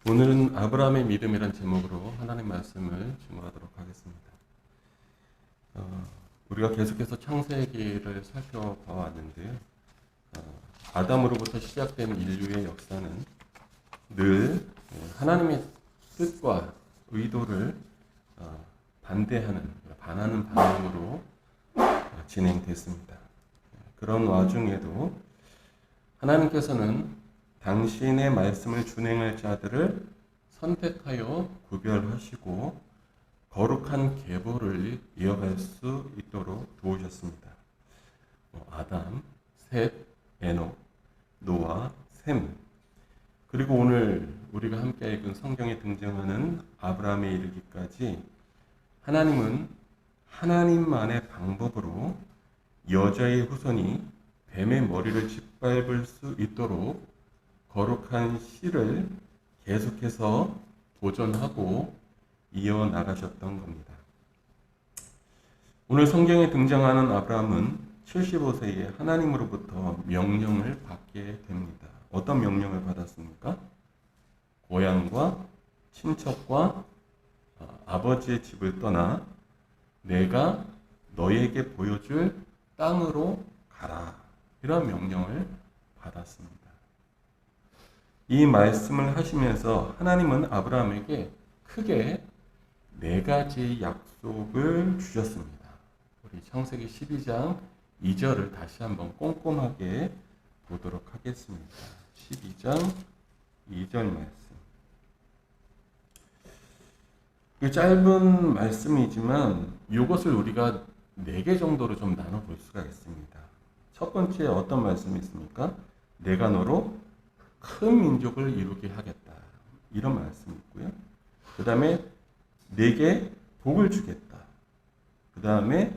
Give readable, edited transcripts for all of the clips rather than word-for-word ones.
오늘은 아브라함의 믿음이란 제목으로 하나님 말씀을 증거하도록 하겠습니다. 우리가 계속해서 창세기를 살펴봐 왔는데요. 아담으로부터 시작된 인류의 역사는 늘 하나님의 뜻과 의도를 반하는 방향으로 진행됐습니다. 그런 와중에도 하나님께서는 당신의 말씀을 준행할 자들을 선택하여 구별하시고 거룩한 계보를 이어갈 수 있도록 도우셨습니다. 아담, 셋, 에녹, 노아, 셈, 그리고 오늘 우리가 함께 읽은 성경에 등장하는 아브라함에 이르기까지 하나님은 하나님만의 방법으로 여자의 후손이 뱀의 머리를 짓밟을 수 있도록 거룩한 씨를 계속해서 보존하고 이어나가셨던 겁니다. 오늘 성경에 등장하는 아브라함은 75세에 하나님으로부터 명령을 받게 됩니다. 어떤 명령을 받았습니까? 고향과 친척과 아버지의 집을 떠나 내가 너에게 보여줄 땅으로 가라. 이런 명령을 받았습니다. 이 말씀을 하시면서 하나님은 아브라함에게 크게 4가지 약속을 주셨습니다. 우리 창세기 12장 2절을 다시 한번 꼼꼼하게 보도록 하겠습니다. 12장 2절 말씀. 짧은 말씀이지만 이것을 우리가 4개 정도로 좀 나눠볼 수가 있습니다. 첫 번째 어떤 말씀이 있습니까? 내가 너로 큰 민족을 이루게 하겠다. 이런 말씀이 있고요. 그 다음에 내게 복을 주겠다. 그 다음에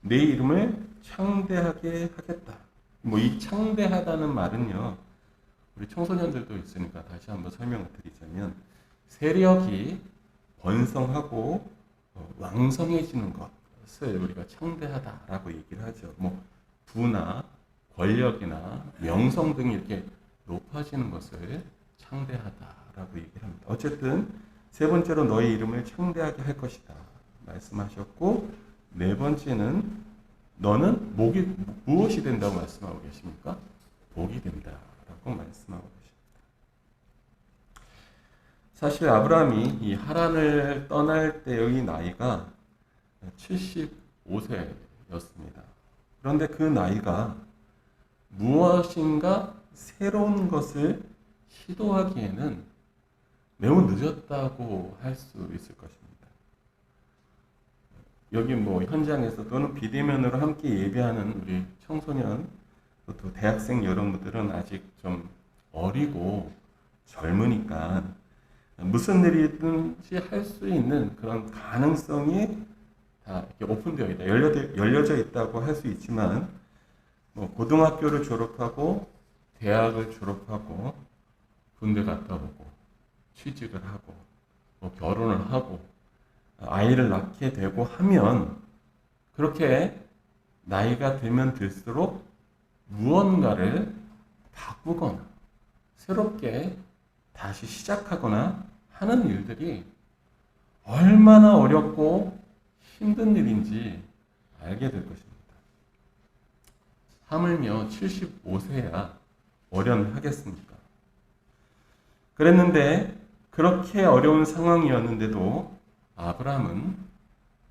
내 이름을 창대하게 하겠다. 이 창대하다는 말은요, 우리 청소년들도 있으니까 다시 한번 설명을 드리자면, 세력이 번성하고 왕성해지는 것을 우리가 창대하다라고 얘기를 하죠. 부나 권력이나 명성 등이 이렇게 높아지는 것을 창대하다라고 얘기를 합니다. 어쨌든 세 번째로 너의 이름을 창대하게 할 것이다 말씀하셨고, 4번째는 너는 무엇이 된다고 말씀하고 계십니까? 복이 된다라고 말씀하고 계십니다. 사실 아브라함이 이 하란을 떠날 때의 나이가 75세였습니다. 그런데 그 나이가 무엇인가 새로운 것을 시도하기에는 매우 늦었다고 할 수 있을 것입니다. 여기 현장에서 또는 비대면으로 함께 예배하는 우리 청소년, 또 대학생 여러분들은 아직 좀 어리고 젊으니까 무슨 일이든지 할 수 있는 그런 가능성이 다 이렇게 오픈되어 있다, 열려져 있다고 할 수 있지만, 고등학교를 졸업하고 대학을 졸업하고 군대 갔다 오고 취직을 하고 결혼을 하고 아이를 낳게 되고 하면, 그렇게 나이가 들면 들수록 무언가를 바꾸거나 새롭게 다시 시작하거나 하는 일들이 얼마나 어렵고 힘든 일인지 알게 될 것입니다. 하물며 75세야 어련하겠습니까? 그랬는데 그렇게 어려운 상황이었는데도 아브라함은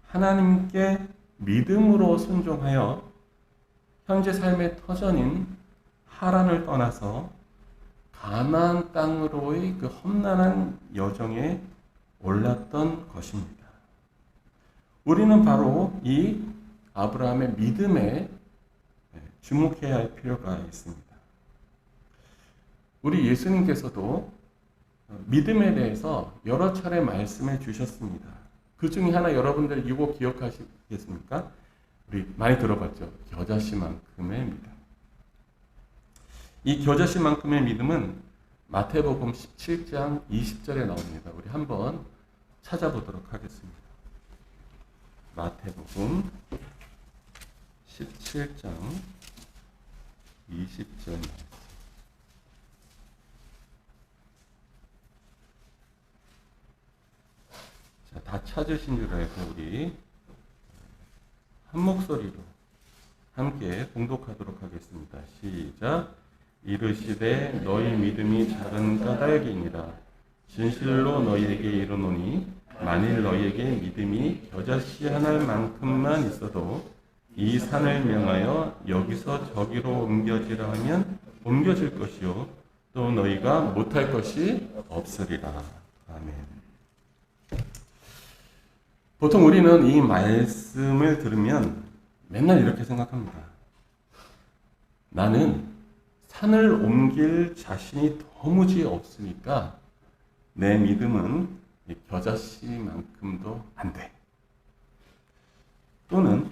하나님께 믿음으로 순종하여 현재 삶의 터전인 하란을 떠나서 가나안 땅으로의 그 험난한 여정에 올랐던 것입니다. 우리는 바로 이 아브라함의 믿음에 주목해야 할 필요가 있습니다. 우리 예수님께서도 믿음에 대해서 여러 차례 말씀해 주셨습니다. 그 중에 하나 여러분들 이거 기억하시겠습니까? 우리 많이 들어봤죠. 겨자씨만큼의 믿음. 이 겨자씨만큼의 믿음은 마태복음 17장 20절에 나옵니다. 우리 한번 찾아보도록 하겠습니다. 마태복음 17장 20절. 찾으신 줄 알고 우리 한 목소리로 함께 공독하도록 하겠습니다. 시작. 이르시되 너희 믿음이 작은 까닭이니라. 진실로 너희에게 이르노니 만일 너희에게 믿음이 겨자씨 하나일 만큼만 있어도 이 산을 명하여 여기서 저기로 옮겨지라 하면 옮겨질 것이요 또 너희가 못할 것이 없으리라. 아멘. 보통 우리는 이 말씀을 들으면 맨날 이렇게 생각합니다. 나는 산을 옮길 자신이 도무지 없으니까 내 믿음은 겨자씨만큼도 안 돼. 또는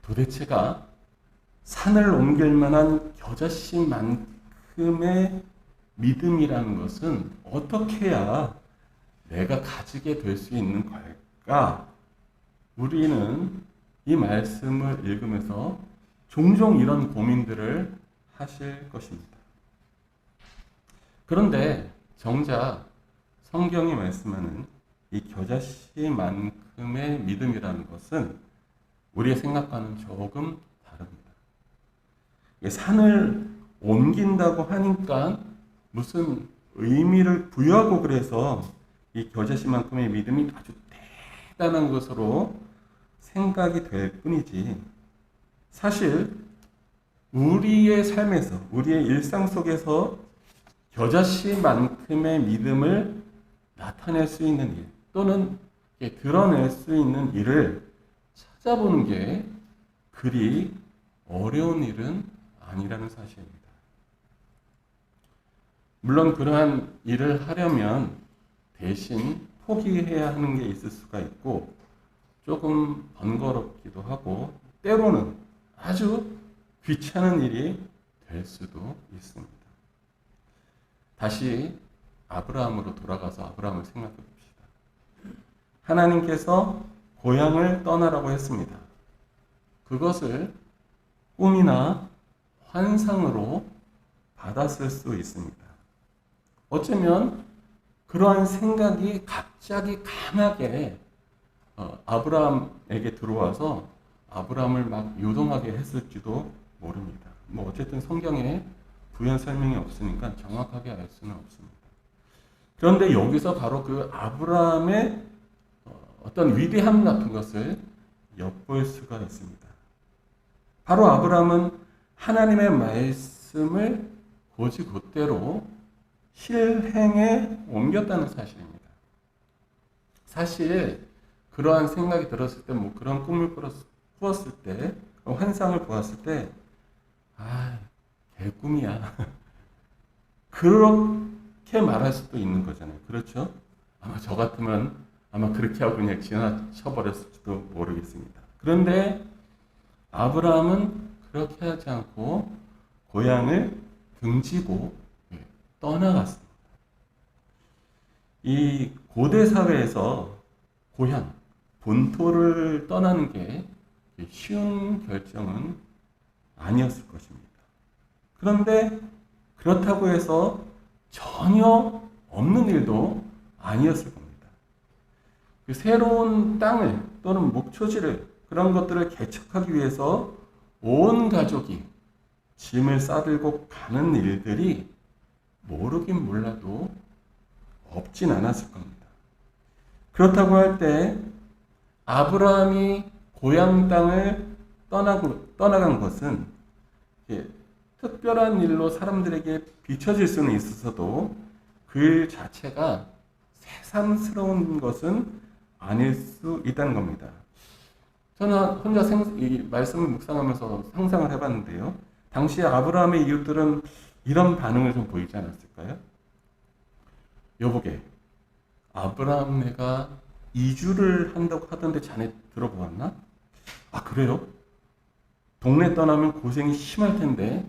도대체가 산을 옮길 만한 겨자씨만큼의 믿음이라는 것은 어떻게 해야 내가 가지게 될 수 있는 걸까? 우리는 이 말씀을 읽으면서 종종 이런 고민들을 하실 것입니다. 그런데 정작 성경이 말씀하는 이 겨자씨만큼의 믿음이라는 것은 우리의 생각과는 조금 다릅니다. 산을 옮긴다고 하니까 무슨 의미를 부여하고 그래서 이 겨자씨만큼의 믿음이 아주 대단한 것으로 생각이 될 뿐이지, 사실 우리의 삶에서, 우리의 일상 속에서 겨자씨만큼의 믿음을 나타낼 수 있는 일, 또는 드러낼 수 있는 일을 찾아보는 게 그리 어려운 일은 아니라는 사실입니다. 물론 그러한 일을 하려면 대신 포기해야 하는 게 있을 수가 있고 조금 번거롭기도 하고 때로는 아주 귀찮은 일이 될 수도 있습니다. 다시 아브라함으로 돌아가서 아브라함을 생각해 봅시다. 하나님께서 고향을 떠나라고 했습니다. 그것을 꿈이나 환상으로 받았을 수 있습니다. 어쩌면 그러한 생각이 갑자기 강하게 아브라함에게 들어와서 아브라함을 막 요동하게 했을지도 모릅니다. 어쨌든 성경에 부연 설명이 없으니까 정확하게 알 수는 없습니다. 그런데 여기서 바로 그 아브라함의 어떤 위대함 같은 것을 엿볼 수가 있습니다. 바로 아브라함은 하나님의 말씀을 곧이곧대로 실행에 옮겼다는 사실입니다. 사실 그러한 생각이 들었을 때, 그런 꿈을 꾸었을 때, 환상을 보았을 때, 개꿈이야. 그렇게 말할 수도 있는 거잖아요. 그렇죠? 아마 저 같으면 아마 그렇게 하고 그냥 지나쳐버렸을지도 모르겠습니다. 그런데 아브라함은 그렇게 하지 않고 고향을 등지고 떠나갔습니다. 이 고대 사회에서 고향, 본토를 떠나는 게 쉬운 결정은 아니었을 것입니다. 그런데 그렇다고 해서 전혀 없는 일도 아니었을 겁니다. 그 새로운 땅을 또는 목초지를, 그런 것들을 개척하기 위해서 온 가족이 짐을 싸들고 가는 일들이 모르긴 몰라도 없진 않았을 겁니다. 그렇다고 할 때 아브라함이 고향 땅을 떠나간 것은 특별한 일로 사람들에게 비춰질 수는 있어서도 그 일 자체가 새삼스러운 것은 아닐 수 있다는 겁니다. 저는 혼자 이 말씀을 묵상하면서 상상을 해봤는데요. 당시 아브라함의 이웃들은 이런 반응을 좀 보이지 않았을까요? 여보게, 아브라함네가 이주를 한다고 하던데 자네 들어보았나? 아, 그래요? 동네 떠나면 고생이 심할 텐데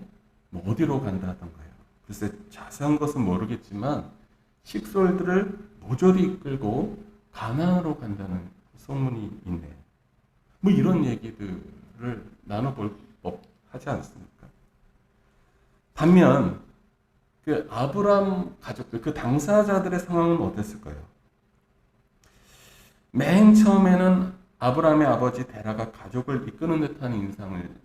어디로 간다 하던가요? 글쎄 자세한 것은 모르겠지만 식솔들을 모조리 이끌고 가나안으로 간다는 소문이 있네. 이런 얘기들을 나눠볼 법하지 않습니까? 반면 그 아브라함 가족들, 그 당사자들의 상황은 어땠을까요? 맨 처음에는 아브라함의 아버지 데라가 가족을 이끄는 듯한 인상을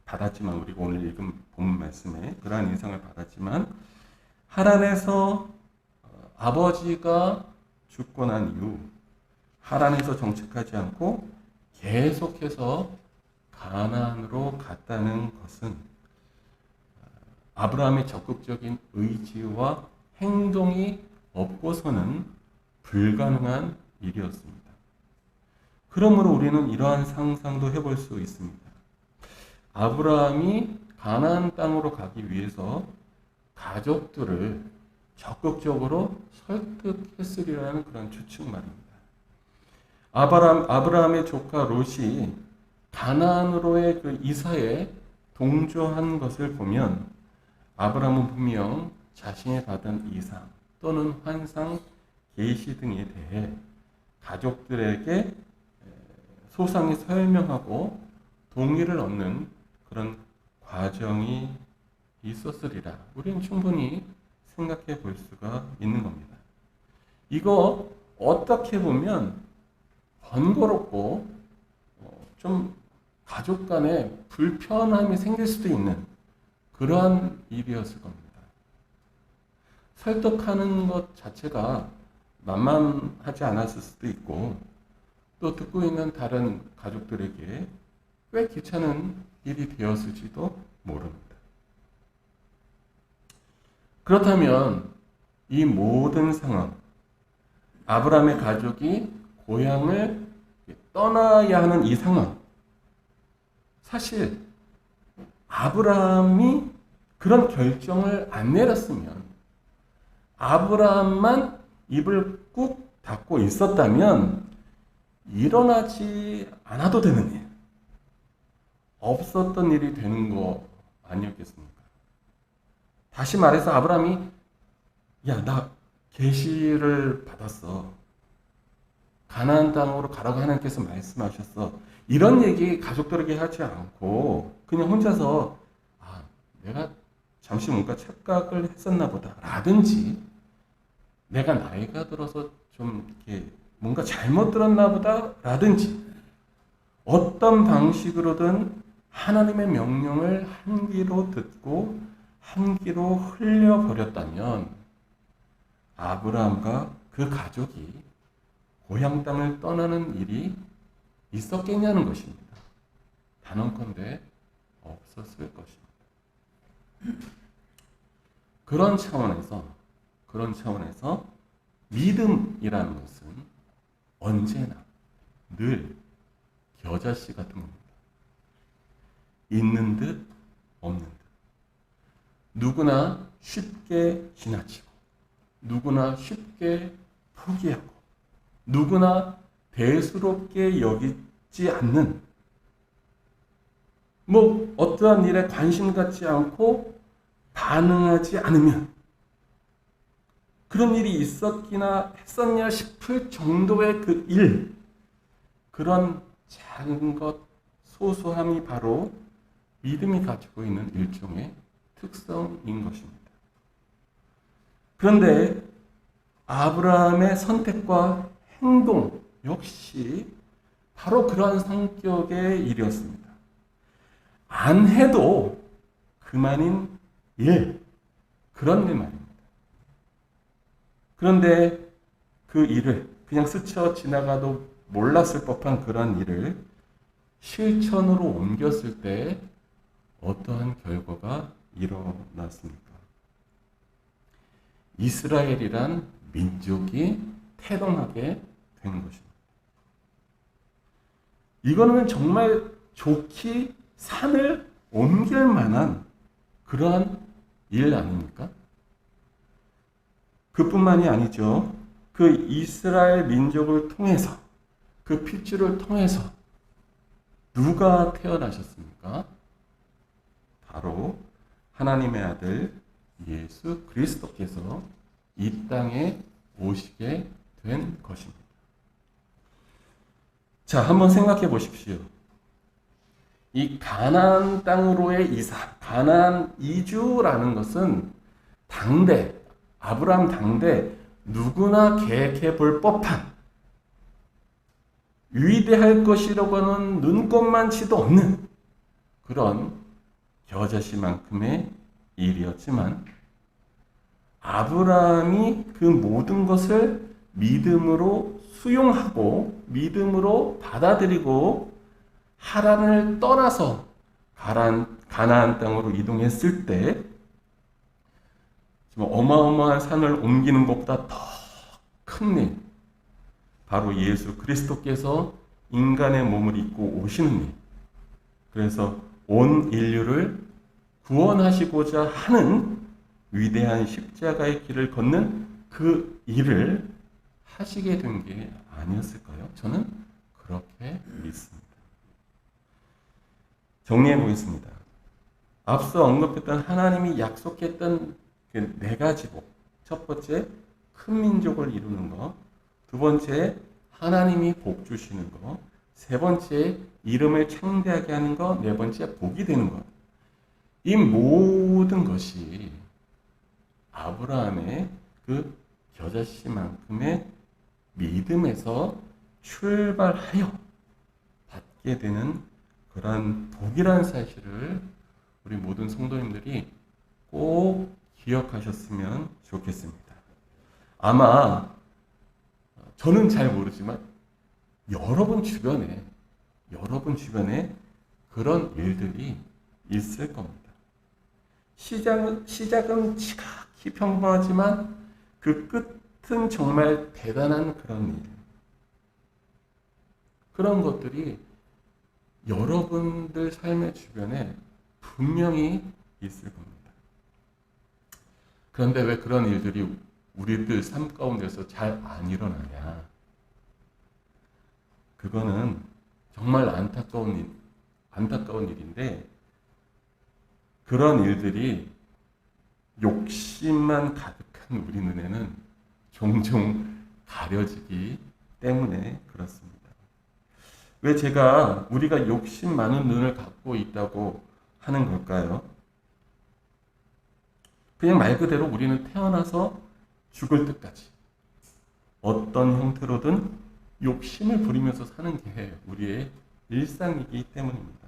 받았지만, 우리가 오늘 읽은 본문 말씀에 그러한 인상을 받았지만, 하란에서 아버지가 죽고 난 이후 하란에서 정착하지 않고 계속해서 가나안으로 갔다는 것은 아브라함의 적극적인 의지와 행동이 없고서는 불가능한 일이었습니다. 그러므로 우리는 이러한 상상도 해볼 수 있습니다. 아브라함이 가나안 땅으로 가기 위해서 가족들을 적극적으로 설득했으리라는 그런 추측 말입니다. 아브라함의 조카 롯이 가나안으로의 그 이사에 동조한 것을 보면 아브라함은 분명 자신이 받은 이상 또는 환상, 계시 등에 대해 가족들에게 소상히 설명하고 동의를 얻는 그런 과정이 있었으리라. 우리는 충분히 생각해 볼 수가 있는 겁니다. 이거 어떻게 보면 번거롭고 좀 가족 간에 불편함이 생길 수도 있는 그러한 일이었을 겁니다. 설득하는 것 자체가 만만하지 않았을 수도 있고, 또 듣고 있는 다른 가족들에게 꽤 귀찮은 일이 되었을지도 모릅니다. 그렇다면 이 모든 상황, 아브라함의 가족이 고향을 떠나야 하는 이 상황, 사실 아브라함이 그런 결정을 안 내렸으면, 아브라함만 입을 꾹 닫고 있었다면 일어나지 않아도 되는 일, 없었던 일이 되는 거 아니었겠습니까? 다시 말해서 아브라함이 나 계시를 받았어. 가나안 땅으로 가라고 하나님께서 말씀하셨어. 이런 얘기 가족들에게 하지 않고 그냥 혼자서 내가 잠시 뭔가 착각을 했었나 보다 라든지, 내가 나이가 들어서 좀 이렇게 뭔가 잘못 들었나 보다 라든지, 어떤 방식으로든 하나님의 명령을 한 귀로 듣고 한 귀로 흘려버렸다면 아브라함과 그 가족이 고향 땅을 떠나는 일이 있었겠냐는 것입니다. 단언컨대 없었을 것입니다. 그런 차원에서 믿음이라는 것은 언제나 늘 겨자씨 같은 겁니다. 있는 듯 없는 듯. 누구나 쉽게 지나치고, 누구나 쉽게 포기하고, 누구나 대수롭게 여기지 않는, 어떠한 일에 관심 갖지 않고 반응하지 않으면 그런 일이 있었기나 했었냐 싶을 정도의 그 일, 그런 작은 것, 소소함이 바로 믿음이 가지고 있는 일종의 특성인 것입니다. 그런데 아브라함의 선택과 행동 역시 바로 그러한 성격의 일이었습니다. 안 해도 그만인 일, 그런 일 말입니다. 그런데 그 일을 그냥 스쳐 지나가도 몰랐을 법한 그런 일을 실천으로 옮겼을 때 어떠한 결과가 일어났습니까? 이스라엘이란 민족이 태동하게 된 것입니다. 이거는 정말 좋게 산을 옮길 만한 그러한 일 아닙니까? 그뿐만이 아니죠. 그 이스라엘 민족을 통해서, 그 핏줄을 통해서 누가 태어나셨습니까? 바로 하나님의 아들 예수 그리스도께서 이 땅에 오시게 된 것입니다. 자, 한번 생각해 보십시오. 이 가나안 땅으로의 이사, 가나안 이주라는 것은 아브라함 당대 누구나 계획해 볼 법한 위대할 것이라고는 눈꼽만치도 없는 그런 겨자씨만큼의 일이었지만 아브라함이 그 모든 것을 믿음으로 수용하고 믿음으로 받아들이고 하란을 떠나서 가나안 땅으로 이동했을 때 어마어마한 산을 옮기는 것보다 더 큰 일, 바로 예수 그리스도께서 인간의 몸을 입고 오시는 일, 그래서 온 인류를 구원하시고자 하는 위대한 십자가의 길을 걷는 그 일을 하시게 된 게 아니었을까요? 저는 그렇게 믿습니다. 정리해 보겠습니다. 앞서 언급했던 하나님이 약속했던 그 네 가지 복. 첫 번째, 큰 민족을 이루는 것. 두 번째, 하나님이 복 주시는 것. 세 번째, 이름을 창대하게 하는 것. 네 번째, 복이 되는 것. 이 모든 것이 아브라함의 그 겨자씨만큼의 믿음에서 출발하여 받게 되는 그러한 복이라는 사실을 우리 모든 성도님들이 꼭 기억하셨으면 좋겠습니다. 아마 저는 잘 모르지만 여러분 주변에 그런 일들이 있을 겁니다. 시작은 지극히 평범하지만 그 끝은 정말 대단한 그런 일. 그런 것들이 여러분들 삶의 주변에 분명히 있을 겁니다. 그런데 왜 그런 일들이 우리들 삶 가운데서 잘 안 일어나냐? 그거는 정말 안타까운 일인데, 그런 일들이 욕심만 가득한 우리 눈에는 종종 가려지기 때문에 그렇습니다. 왜 우리가 욕심 많은 눈을 갖고 있다고 하는 걸까요? 그냥 말 그대로 우리는 태어나서 죽을 때까지 어떤 형태로든 욕심을 부리면서 사는 게 우리의 일상이기 때문입니다.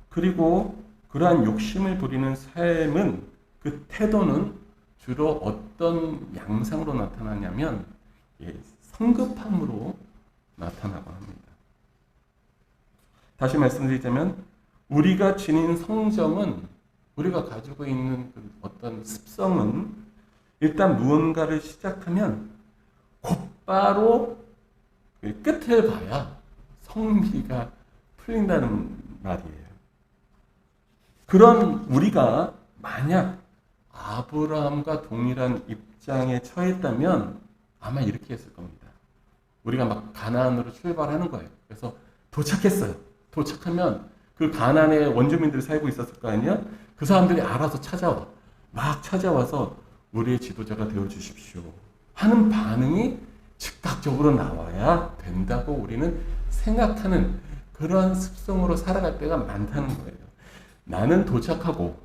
그리고 그러한 욕심을 부리는 삶은, 그 태도는 주로 어떤 양상으로 나타나냐면 성급함으로 나타나고 합니다. 다시 말씀드리자면 우리가 지닌 성정은, 우리가 가지고 있는 어떤 습성은 일단 무언가를 시작하면 곧바로 끝을 봐야 성미가 풀린다는 말이에요. 그런 우리가 만약 아브라함과 동일한 입장에 처했다면 아마 이렇게 했을 겁니다. 우리가 막 가나안으로 출발하는 거예요. 그래서 도착했어요. 도착하면 그 가나안에 원주민들이 살고 있었을 거 아니야? 그 사람들이 알아서 찾아와. 막 찾아와서 우리의 지도자가 되어주십시오 하는 반응이 즉각적으로 나와야 된다고 우리는 생각하는 그러한 습성으로 살아갈 때가 많다는 거예요. 나는 도착하고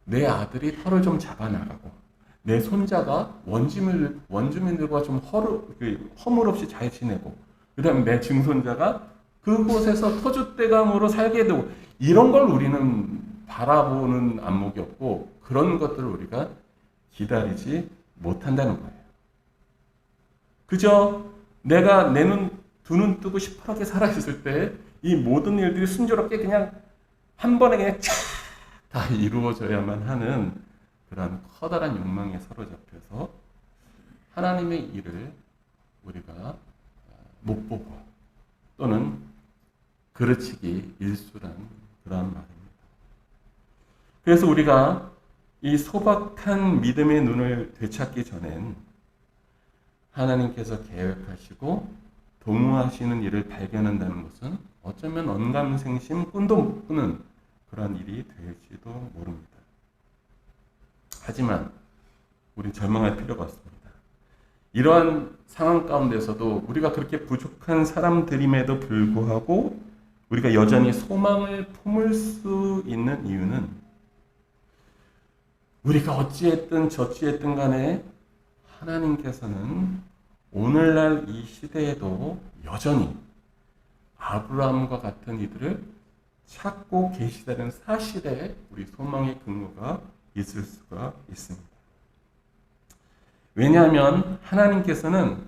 내 아들이 털을 좀 잡아나가고 내 손자가 원주민들과 좀 허물 없이 잘 지내고, 그 다음에 내 증손자가 그곳에서 터줏대감으로 살게 되고, 이런 걸 우리는 바라보는 안목이 없고 그런 것들을 우리가 기다리지 못한다는 거예요. 그저 내가 내 두 눈 뜨고 시퍼렇게 살아있을 때 이 모든 일들이 순조롭게 그냥 한 번에 그냥 다 이루어져야만 하는 그런 커다란 욕망에 사로잡혀서 하나님의 일을 우리가 못 보고 또는 그르치기 일수란 그러한 말입니다. 그래서 우리가 이 소박한 믿음의 눈을 되찾기 전엔 하나님께서 계획하시고 도모하시는 일을 발견한다는 것은 어쩌면 언감생심 꿈도 못 꾸는 그런 일이 될지도 모릅니다. 하지만 우린 절망할 필요가 없습니다. 이러한 상황 가운데서도 우리가 그렇게 부족한 사람들임에도 불구하고 우리가 여전히 소망을 품을 수 있는 이유는, 우리가 어찌했든 저찌했든 간에 하나님께서는 오늘날 이 시대에도 여전히 아브라함과 같은 이들을 찾고 계시다는 사실에 우리 소망의 근거가 있을 수가 있습니다. 왜냐하면 하나님께서는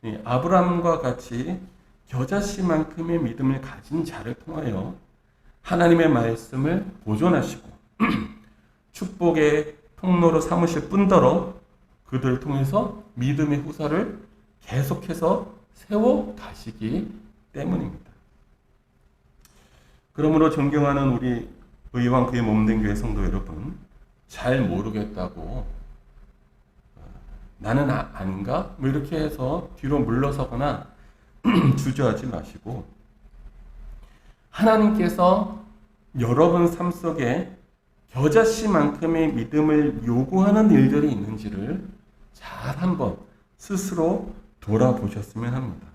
이 아브라함과 같이 겨자씨만큼의 믿음을 가진 자를 통하여 하나님의 말씀을 보존하시고 축복의 통로로 삼으실 뿐더러 그들을 통해서 믿음의 후사를 계속해서 세워 가시기 때문입니다. 그러므로 존경하는 우리 의왕 그의 몸된 교회 성도 여러분, 잘 모르겠다고 나는 아닌가? 뭐 이렇게 해서 뒤로 물러서거나 주저하지 마시고 하나님께서 여러분 삶 속에 겨자씨만큼의 믿음을 요구하는 일들이 있는지를 잘 한번 스스로 돌아보셨으면 합니다.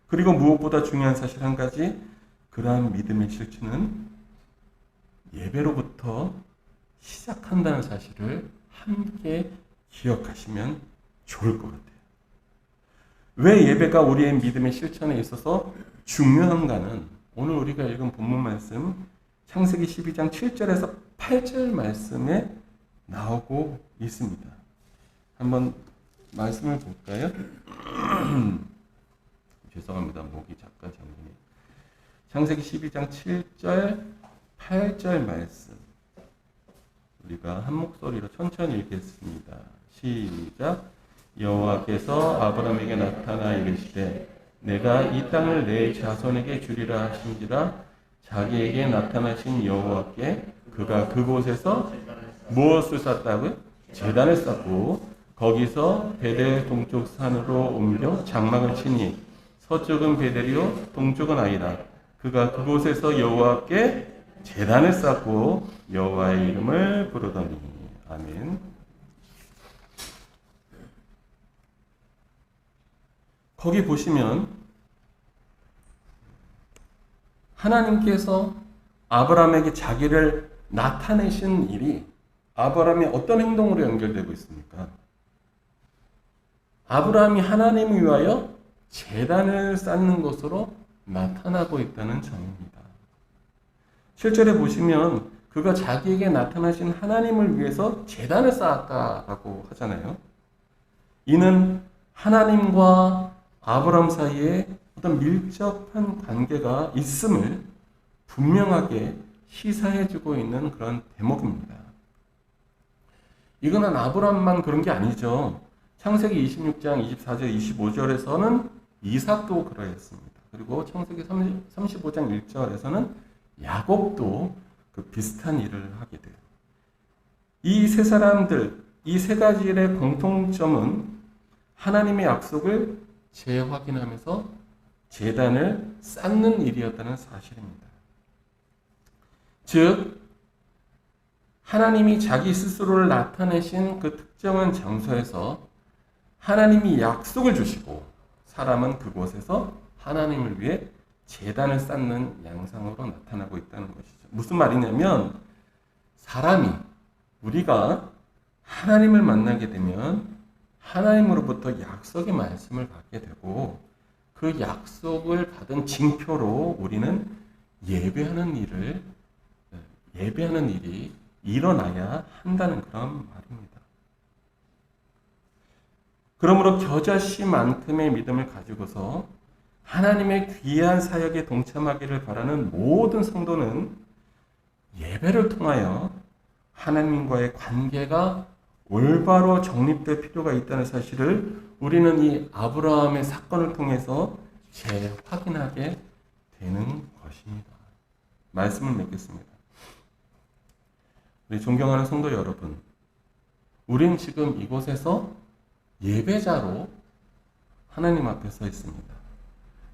그리고 무엇보다 중요한 사실 한 가지, 그러한 믿음의 실천은 예배로부터 시작한다는 사실을 함께 기억하시면 좋을 것 같아요. 왜 예배가 우리의 믿음의 실천에 있어서 중요한가는 오늘 우리가 읽은 본문 말씀 창세기 12장 7절에서 8절 말씀에 나오고 있습니다. 한번 말씀을 볼까요? 죄송합니다. 목이 잠깐 잠기네. 창세기 12장 7절 8절 말씀 우리가 한 목소리로 천천히 읽겠습니다. 시작. 여호와께서 아브라함에게 나타나 이르시되 내가 이 땅을 내 자손에게 주리라 하신지라. 자기에게 나타나신 여호와께 그가 그곳에서 무엇을 쌓았다고요? 제단을 쌓고 거기서 베델 동쪽 산으로 옮겨 장막을 치니 서쪽은 베델이요 동쪽은 아이라. 그가 그곳에서 여호와께 제단을 쌓고 여호와의 이름을 부르더니. 아멘. 거기 보시면 하나님께서 아브라함에게 자기를 나타내신 일이 아브라함이 어떤 행동으로 연결되고 있습니까? 아브라함이 하나님을 위하여 제단을 쌓는 것으로 나타나고 있다는 점입니다. 7절에 보시면 그가 자기에게 나타나신 하나님을 위해서 제단을 쌓았다라고 하잖아요. 이는 하나님과 아브라함 사이에 어떤 밀접한 관계가 있음을 분명하게 시사해주고 있는 그런 대목입니다. 이거는 아브라함만 그런 게 아니죠. 창세기 26장 24절 25절에서는 이삭도 그러했습니다. 그리고 창세기 35장 1절에서는 야곱도 그 비슷한 일을 하게 돼요. 이 세 사람들, 이 세 가지 일의 공통점은 하나님의 약속을 재확인하면서 제단을 쌓는 일이었다는 사실입니다. 즉, 하나님이 자기 스스로를 나타내신 그 특정한 장소에서 하나님이 약속을 주시고 사람은 그곳에서 하나님을 위해 제단을 쌓는 양상으로 나타나고 있다는 것이죠. 무슨 말이냐면 사람이 우리가 하나님을 만나게 되면 하나님으로부터 약속의 말씀을 받게 되고 그 약속을 받은 징표로 우리는 예배하는 일이 일어나야 한다는 그런 말입니다. 그러므로 겨자씨만큼의 믿음을 가지고서 하나님의 귀한 사역에 동참하기를 바라는 모든 성도는 예배를 통하여 하나님과의 관계가 올바로 정립될 필요가 있다는 사실을 우리는 이 아브라함의 사건을 통해서 재확인하게 되는 것입니다. 말씀을 맺겠습니다. 우리 존경하는 성도 여러분, 우린 지금 이곳에서 예배자로 하나님 앞에 서 있습니다.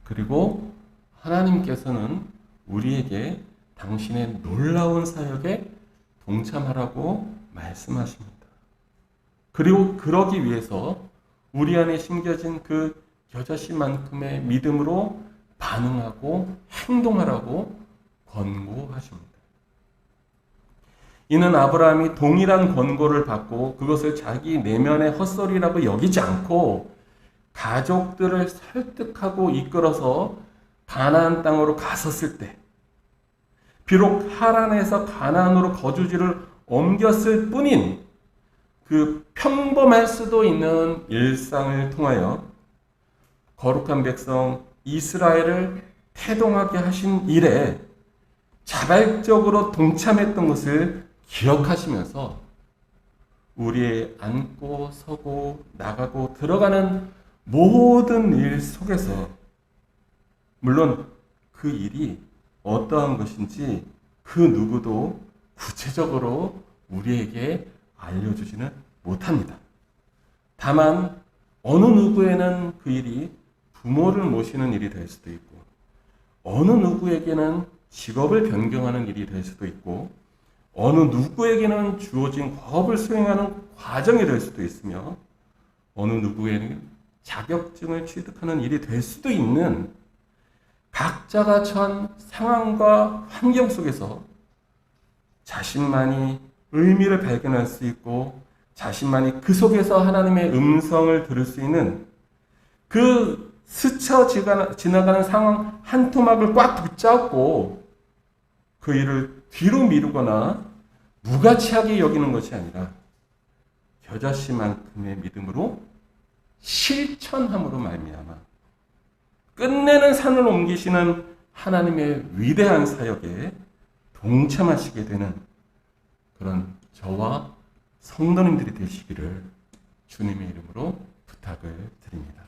그리고 하나님께서는 우리에게 당신의 놀라운 사역에 동참하라고 말씀하십니다. 그리고 그러기 위해서 우리 안에 심겨진 그 겨자씨만큼의 믿음으로 반응하고 행동하라고 권고하십니다. 이는 아브라함이 동일한 권고를 받고 그것을 자기 내면의 헛소리라고 여기지 않고 가족들을 설득하고 이끌어서 가나안 땅으로 갔었을 때, 비록 하란에서 가나안으로 거주지를 옮겼을 뿐인 그 평범할 수도 있는 일상을 통하여 거룩한 백성 이스라엘을 태동하게 하신 일에 자발적으로 동참했던 것을 기억하시면서 우리의 앉고 서고 나가고 들어가는 모든 일 속에서, 물론 그 일이 어떠한 것인지 그 누구도 구체적으로 우리에게 알려주지는 못합니다. 다만 어느 누구에는 그 일이 부모를 모시는 일이 될 수도 있고, 어느 누구에게는 직업을 변경하는 일이 될 수도 있고, 어느 누구에게는 주어진 과업을 수행하는 과정이 될 수도 있으며, 어느 누구에게는 자격증을 취득하는 일이 될 수도 있는, 각자가 처한 상황과 환경 속에서 자신만이 의미를 발견할 수 있고, 자신만이 그 속에서 하나님의 음성을 들을 수 있는 그 스쳐 지나가는 상황 한 토막을 꽉 붙잡고 그 일을 뒤로 미루거나 무가치하게 여기는 것이 아니라 겨자씨만큼의 믿음으로 실천함으로 말미암아 끝내는 산을 옮기시는 하나님의 위대한 사역에 동참하시게 되는 그런 저와 성도님들이 되시기를 주님의 이름으로 부탁을 드립니다.